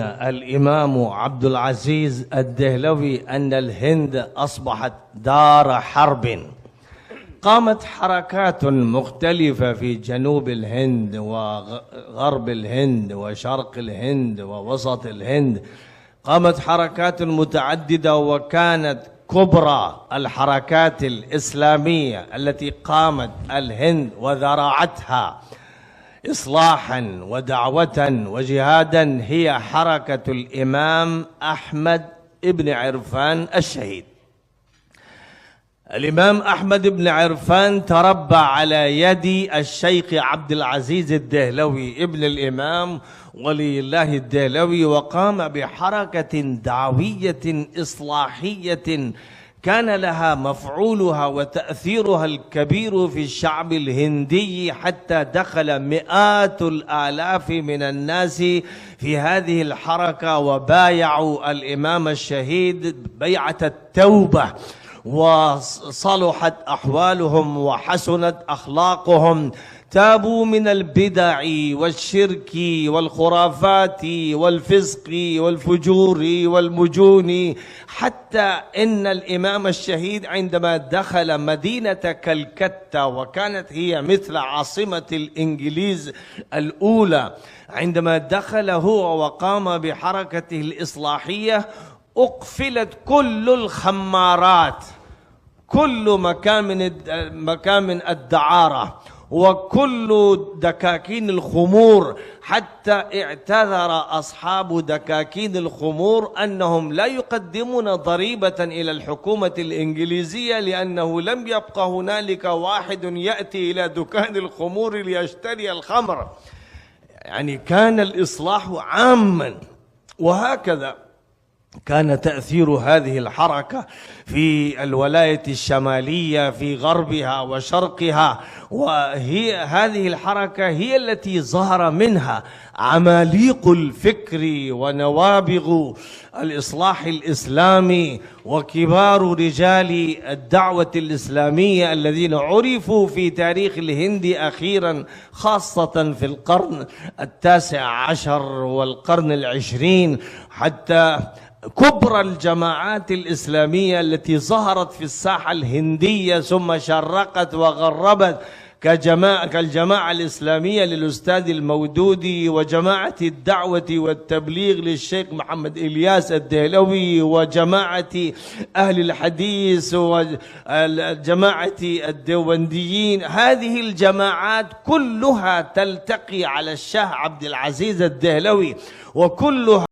الإمام عبد العزيز الدهلوي أن الهند أصبحت دار حرب. قامت حركات مختلفة في جنوب الهند وغرب الهند وشرق الهند ووسط الهند. قامت حركات متعددة، وكانت كبرى الحركات الإسلامية التي قامت الهند وذرعتها إصلاحا ودعوة وجهادا هي حركة الإمام أحمد بن عرفان الشهيد. الإمام أحمد بن عرفان تربى على يد الشيخ عبد العزيز الدهلوي ابن الإمام ولي الله الدهلوي، وقام بحركة دعوية إصلاحية كان لها مفعولها وتأثيرها الكبير في الشعب الهندي، حتى دخل مئات الآلاف من الناس في هذه الحركة وبايعوا الإمام الشهيد بيعة التوبة، وصلحت أحوالهم وحسنت أخلاقهم، تابوا من البدع والشرك والخرافات والفسق والفجور والمجون، حتى إن الإمام الشهيد عندما دخل مدينة كلكتة، وكانت هي مثل عاصمة الإنجليز الأولى، عندما دخل هو وقام بحركته الإصلاحية أقفلت كل الخمارات، كل مكان من الدعارة وكل دكاكين الخمور، حتى اعتذر أصحاب دكاكين الخمور أنهم لا يقدمون ضريبة إلى الحكومة الإنجليزية، لأنه لم يبقى هنالك واحد يأتي إلى دكان الخمور ليشتري الخمر. يعني كان الإصلاح عاما. وهكذا كان تأثير هذه الحركة في الولاية الشمالية في غربها وشرقها، وهي هذه الحركة هي التي ظهر منها عماليق الفكر ونوابغ الإصلاح الإسلامي وكبار رجال الدعوة الإسلامية الذين عرفوا في تاريخ الهند أخيرا، خاصة في القرن ال19 والقرن ال20، حتى كبرى الجماعات الإسلامية التي ظهرت في الساحة الهندية ثم شرقت وغربت، كالجماعة الإسلامية للأستاذ المودودي، وجماعة الدعوة والتبليغ للشيخ محمد إلياس الدهلوي، وجماعة أهل الحديث، وجماعة الديوبنديين. هذه الجماعات كلها تلتقي على الشاه عبد العزيز الدهلوي، وكلها